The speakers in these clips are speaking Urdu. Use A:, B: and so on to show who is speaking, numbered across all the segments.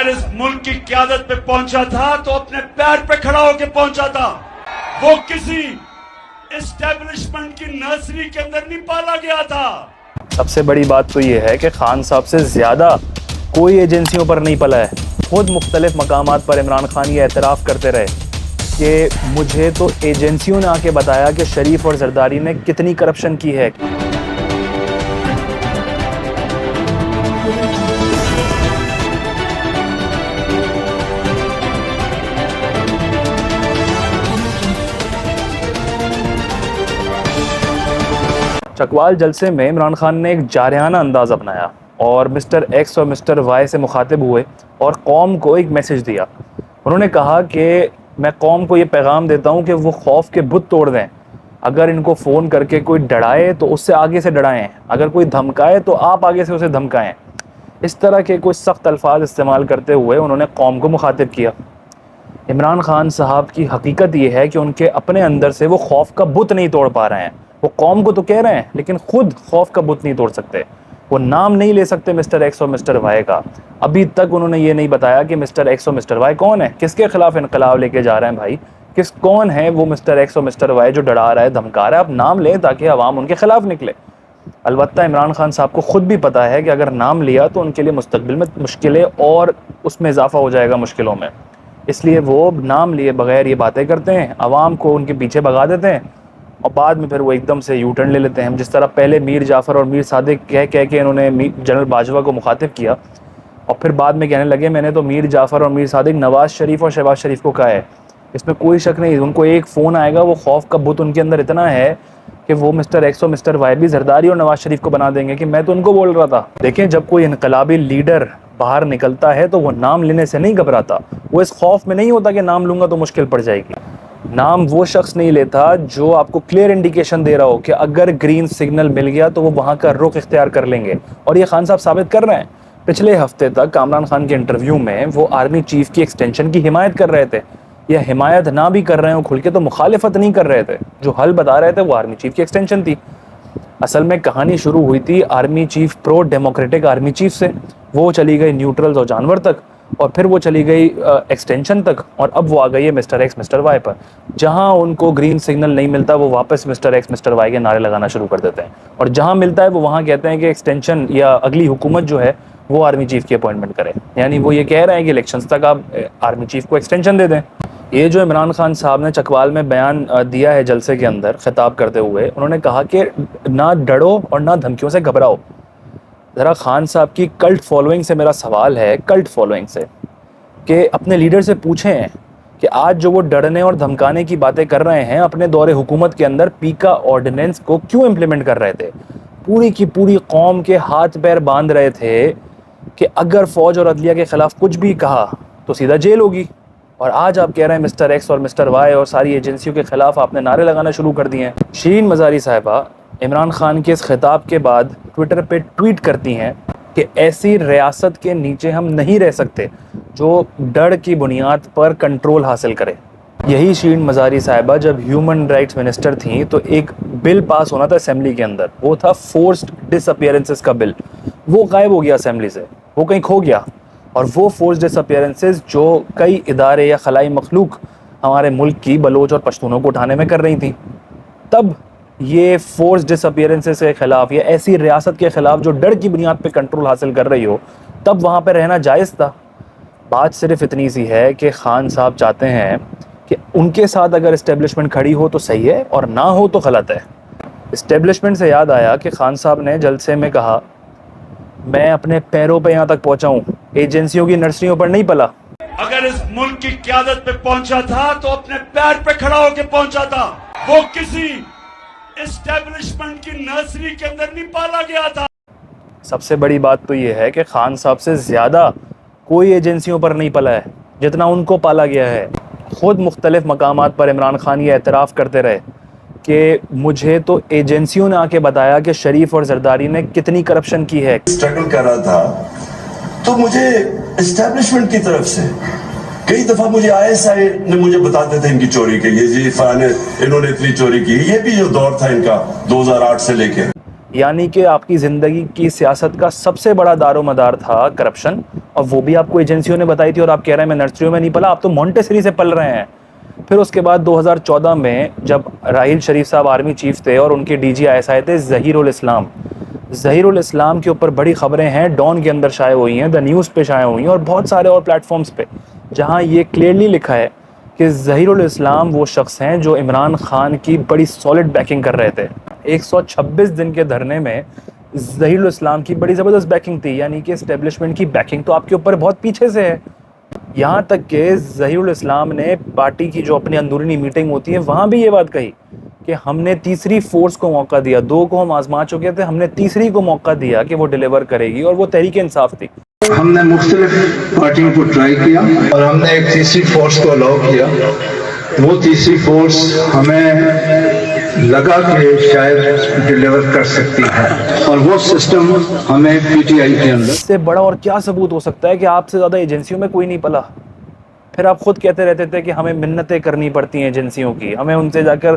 A: اگر اس ملک کی قیادت پہ پہنچا تھا تو اپنے پیر پہ کھڑا ہو کے پہنچا تھا. وہ کسی اسٹیبلشمنٹ کی نرسری کے اندر نہیں پالا گیا تھا.
B: سب سے بڑی بات تو یہ ہے کہ خان صاحب سے زیادہ کوئی ایجنسیوں پر نہیں پلا ہے. خود مختلف مقامات پر عمران خان یہ اعتراف کرتے رہے کہ مجھے تو ایجنسیوں نے آ کے بتایا کہ شریف اور زرداری نے کتنی کرپشن کی ہے. چکوال جلسے میں عمران خان نے ایک جارحانہ انداز اپنایا اور مسٹر ایکس اور مسٹر وائی سے مخاطب ہوئے اور قوم کو ایک میسج دیا. انہوں نے کہا کہ میں قوم کو یہ پیغام دیتا ہوں کہ وہ خوف کے بت توڑ دیں. اگر ان کو فون کر کے کوئی ڈرائے تو اس سے آگے سے ڈرائیں, اگر کوئی دھمکائے تو آپ آگے سے اسے دھمکائیں. اس طرح کے کوئی سخت الفاظ استعمال کرتے ہوئے انہوں نے قوم کو مخاطب کیا. عمران خان صاحب کی حقیقت یہ ہے کہ ان کے اپنے اندر سے وہ خوف کا بت نہیں توڑ پا رہے ہیں. وہ قوم کو تو کہہ رہے ہیں لیکن خود خوف کا بت نہیں توڑ سکتے. وہ نام نہیں لے سکتے مسٹر ایکس اور مسٹر وائی کا. ابھی تک انہوں نے یہ نہیں بتایا کہ مسٹر ایکس اور مسٹر وائی کون ہے, کس کے خلاف انقلاب لے کے جا رہے ہیں بھائی, کون ہے وہ مسٹر ایکس اور مسٹر وائی جو ڈرا رہا ہے, دھمکا رہا ہے. آپ نام لیں تاکہ عوام ان کے خلاف نکلے. البتہ عمران خان صاحب کو خود بھی پتا ہے کہ اگر نام لیا تو ان کے لیے مستقبل میں مشکلیں اور اس میں اضافہ ہو جائے گا مشکلوں میں. اس لیے وہ نام لیے بغیر یہ باتیں کرتے ہیں, عوام کو ان کے پیچھے بھگا دیتے ہیں اور بعد میں پھر وہ ایک دم سے یو ٹرن لے لیتے ہیں. جس طرح پہلے میر جعفر اور میر صادق کہہ کے انہوں نے جنرل باجوہ کو مخاطب کیا اور پھر بعد میں کہنے لگے میں نے تو میر جعفر اور میر صادق نواز شریف اور شہباز شریف کو کہا ہے. اس میں کوئی شک نہیں, ان کو ایک فون آئے گا, وہ خوف کا بت ان کے اندر اتنا ہے کہ وہ مسٹر ایکس اور مسٹر وائی بھی زرداری اور نواز شریف کو بنا دیں گے کہ میں تو ان کو بول رہا تھا. دیکھیں, جب کوئی انقلابی لیڈر باہر نکلتا ہے تو وہ نام لینے سے نہیں گھبراتا. وہ اس خوف میں نہیں ہوتا کہ نام لوں گا تو مشکل پڑ جائے گی. نام وہ شخص نہیں لیتا جو آپ کو کلیئر انڈیکیشن دے رہا ہو کہ اگر گرین سگنل مل گیا تو وہ وہاں کا رخ اختیار کر لیں گے, اور یہ خان صاحب ثابت کر رہے ہیں. پچھلے ہفتے تک کامران خان کے انٹرویو میں وہ آرمی چیف کی ایکسٹینشن کی حمایت کر رہے تھے, یا حمایت نہ بھی کر رہے ہوں کھل کے تو مخالفت نہیں کر رہے تھے. جو حل بتا رہے تھے وہ آرمی چیف کی ایکسٹینشن تھی. اصل میں کہانی شروع ہوئی تھی آرمی چیف پرو ڈیموکریٹک آرمی چیف سے, وہ چلی گئی نیوٹرلز اور جانور تک, اور پھر وہ چلی گئی ایکسٹینشن تک, اور اب وہ آ گئی ہے مسٹر ایکس مسٹر وائی پر. جہاں ان کو گرین سگنل نہیں ملتا وہ واپس مسٹر ایکس مسٹر وائی کے نعرے لگانا شروع کر دیتے ہیں, اور جہاں ملتا ہے وہ وہاں کہتے ہیں کہ ایکسٹینشن یا اگلی حکومت جو ہے وہ آرمی چیف کی اپوائنٹمنٹ کرے. یعنی وہ یہ کہہ رہے ہیں کہ الیکشنز تک آپ آرمی چیف کو ایکسٹینشن دے دیں. یہ جو عمران خان صاحب نے چکوال میں بیان دیا ہے جلسے کے اندر خطاب کرتے ہوئے, انہوں نے کہا کہ نہ ڈرو اور نہ دھمکیوں سے گھبراؤ. ذرا خان صاحب کی کلٹ فالوئنگ سے میرا سوال ہے, کلٹ فالوئنگ سے, کہ اپنے لیڈر سے پوچھیں کہ آج جو وہ ڈرنے اور دھمکانے کی باتیں کر رہے ہیں اپنے دور حکومت کے اندر پیکا آرڈیننس کو کیوں امپلیمنٹ کر رہے تھے. پوری کی پوری قوم کے ہاتھ پیر باندھ رہے تھے کہ اگر فوج اور عدلیہ کے خلاف کچھ بھی کہا تو سیدھا جیل ہوگی, اور آج آپ کہہ رہے ہیں مسٹر ایکس اور مسٹر وائی اور ساری ایجنسیوں کے خلاف آپ نے نعرے لگانا شروع کر دیے ہیں. شرین مزاری صاحبہ عمران خان کے اس خطاب کے بعد ٹویٹر پہ ٹویٹ کرتی ہیں کہ ایسی ریاست کے نیچے ہم نہیں رہ سکتے جو ڈر کی بنیاد پر کنٹرول حاصل کرے. یہی شرین مزاری صاحبہ جب ہیومن رائٹس منسٹر تھیں تو ایک بل پاس ہونا تھا اسمبلی کے اندر, وہ تھا فورسڈ ڈس اپیئرنسز کا بل. وہ غائب ہو گیا اسمبلی سے, وہ کہیں کھو گیا, اور وہ فورسڈ ڈس اپیئرنسز جو کئی ادارے یا خلائی مخلوق ہمارے ملک کی بلوچ اور پشتونوں کو اٹھانے میں کر رہی تھیں, تب یہ فورس ڈس اپیئرنسز کے خلاف یا ایسی ریاست کے خلاف جو ڈر کی بنیاد پہ کنٹرول حاصل کر رہی ہو, تب وہاں پہ رہنا جائز تھا. بات صرف اتنی سی ہے کہ خان صاحب چاہتے ہیں کہ ان کے ساتھ اگر اسٹیبلشمنٹ کھڑی ہو تو صحیح ہے اور نہ ہو تو غلط ہے. اسٹیبلشمنٹ سے یاد آیا کہ خان صاحب نے جلسے میں کہا میں اپنے پیروں پہ یہاں تک پہنچا ہوں, ایجنسیوں کی نرسریوں پر نہیں پلا.
A: اگر اس ملک کی قیادت پہ پہنچا تھا تو اپنے پیر پہ کھڑا ہو کے پہنچا تھا. وہ کسی اسٹیبلشمنٹ کی نرسری کے اندر نہیں پالا گیا تھا.
B: سب سے بڑی بات تو یہ ہے کہ خان صاحب سے زیادہ کوئی ایجنسیوں پر نہیں پلا ہے جتنا ان کو پالا گیا ہے. خود مختلف مقامات پر عمران خان یہ اعتراف کرتے رہے کہ مجھے تو ایجنسیوں نے آ کے بتایا کہ شریف اور زرداری نے کتنی کرپشن کی ہے.
C: اسٹرگل کر رہا تھا تو مجھے اسٹیبلشمنٹ کی طرف سے کئی دفعہ مجھے ISI نے مجھے بتاتے تھے ان کی چوری کے, یہ جی انہوں نے اتنی چوری کی. یہ بھی جو دور تھا ان کا 2008 سے لے کے.
B: یعنی کہ آپ کی زندگی کی سیاست کا سب سے بڑا دار و مدار تھا کرپشن، اور وہ بھی آپ کو ایجنسیوں نے بتائی تھی، اور آپ کہہ رہے ہیں میں نرسریوں میں نہیں پلا، آپ تو مونٹیسری سے پل رہے ہیں۔ پھر اس کے بعد 2014 میں جب راحیل شریف صاحب آرمی چیف تھے اور ان کے ڈی جی آئی تھے ظہیر الاسلام، ظہیر الاسلام کے اوپر بڑی خبریں ہیں، ڈان کے اندر شائع ہوئی ہیں، دا نیوز پہ شائع ہوئی ہیں، اور بہت سارے اور پلیٹ فارمز پہ، جہاں یہ کلیئرلی لکھا ہے کہ ظہیر الاسلام وہ شخص ہیں جو عمران خان کی بڑی سالڈ بیکنگ کر رہے تھے۔ 126 دن کے دھرنے میں ظہیر الاسلام کی بڑی زبردست بیکنگ تھی، یعنی کہ اسٹیبلشمنٹ کی بیکنگ تو آپ کے اوپر بہت پیچھے سے ہے۔ یہاں تک کہ ظہیر الاسلام نے پارٹی کی جو اپنی اندرونی میٹنگ ہوتی ہے وہاں بھی یہ بات کہی کہ ہم نے تیسری فورس کو موقع دیا، 2 کو ہم آزما چکے تھے، ہم نے تیسری کو موقع دیا کہ وہ ڈیلیور کرے گی، اور وہ تحریک انصاف تھی۔
D: ہم نے مختلف پارٹیوں کو ٹرائی کیا اور ہم نے ایک تیسری فورس کو الاؤ کیا۔ وہ تیسری فورس ہمیں لگا کہ شاید ڈیلیور کر سکتی ہے، اور وہ سسٹم ہمیں پی ٹی آئی کے اندر۔
B: اس سے بڑا اور کیا ثبوت ہو سکتا ہے کہ آپ سے زیادہ ایجنسیوں میں کوئی نہیں پلا؟ پھر آپ خود کہتے رہتے تھے کہ ہمیں منتیں کرنی پڑتی ہیں ایجنسیوں کی، ہمیں ان سے جا کر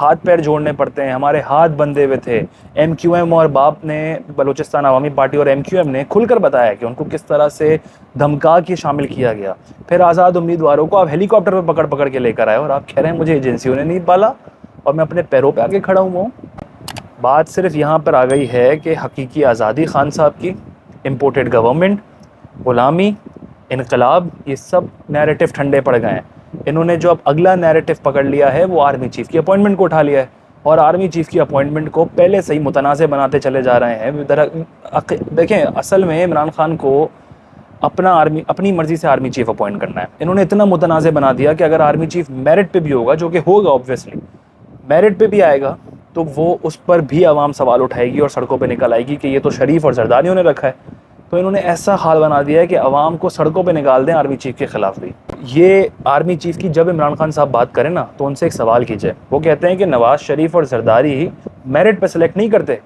B: ہاتھ پیر جوڑنے پڑتے ہیں، ہمارے ہاتھ بندھے ہوئے تھے۔ ایم کیو ایم اور باپ نے، بلوچستان عوامی پارٹی اور ایم کیو ایم نے کھل کر بتایا کہ ان کو کس طرح سے دھمکا کے شامل کیا گیا۔ پھر آزاد امیدواروں کو آپ ہیلی کاپٹر پہ پکڑ کے لے کر آئے، اور آپ کہہ رہے ہیں مجھے ایجنسیوں نے نہیں پالا اور میں اپنے پیروں پہ آ کے کھڑا ہوا ہوں۔ بات صرف یہاں پر آ گئی ہے کہ حقیقی آزادی خان صاحب کی، امپورٹڈ گورنمنٹ، غلامی، انقلاب، یہ سب نیریٹو ٹھنڈے پڑ گئے ہیں۔ انہوں نے جو اب اگلا نیریٹو پکڑ لیا ہے وہ آرمی چیف کی اپوائنٹمنٹ کو اٹھا لیا ہے، اور آرمی چیف کی اپوائنٹمنٹ کو پہلے سے ہی متنازع بناتے چلے جا رہے ہیں۔ دیکھیں اصل میں عمران خان کو اپنی مرضی سے آرمی چیف اپوائنٹ کرنا ہے، انہوں نے اتنا متنازع بنا دیا کہ اگر آرمی چیف میرٹ پہ بھی ہوگا، جو کہ ہوگا آبویسلی، میرٹ پہ بھی آئے گا تو وہ اس پر بھی عوام سوال اٹھائے گی اور سڑکوں پہ نکل آئے گی کہ یہ تو شریف اور زرداریوں نے رکھا ہے۔ تو انہوں نے ایسا حال بنا دیا ہے کہ عوام کو سڑکوں پہ نکال دیں آرمی چیف کے خلاف بھی۔ یہ آرمی چیف کی جب عمران خان صاحب بات کریں نا تو ان سے ایک سوال کیجئے، وہ کہتے ہیں کہ نواز شریف اور زرداری ہی میرٹ پہ سلیکٹ نہیں کرتے،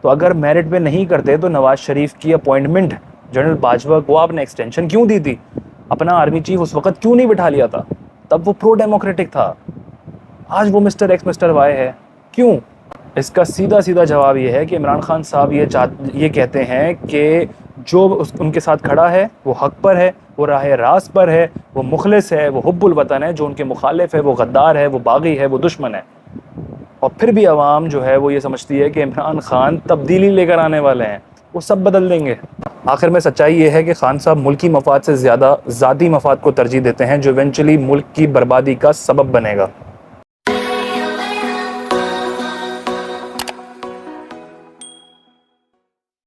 B: تو اگر میرٹ پہ نہیں کرتے تو نواز شریف کی اپوائنٹمنٹ جنرل باجوہ کو آپ نے ایکسٹینشن کیوں دی تھی؟ اپنا آرمی چیف اس وقت کیوں نہیں بٹھا لیا تھا؟ تب وہ پرو ڈیموکریٹک تھا، آج وہ مسٹر ایکس مسٹر وائی ہے، کیوں؟ اس کا سیدھا جواب یہ ہے کہ عمران خان صاحب یہ کہتے ہیں کہ جو ان کے ساتھ کھڑا ہے وہ حق پر ہے، وہ راہ راست پر ہے، وہ مخلص ہے، وہ حب الوطن ہے، جو ان کے مخالف ہے وہ غدار ہے، وہ باغی ہے، وہ دشمن ہے۔ اور پھر بھی عوام جو ہے وہ یہ سمجھتی ہے کہ عمران خان تبدیلی لے کر آنے والے ہیں، وہ سب بدل دیں گے۔ آخر میں سچائی یہ ہے کہ خان صاحب ملکی مفاد سے زیادہ ذاتی مفاد کو ترجیح دیتے ہیں، جو ایونچولی ملک کی بربادی کا سبب بنے گا۔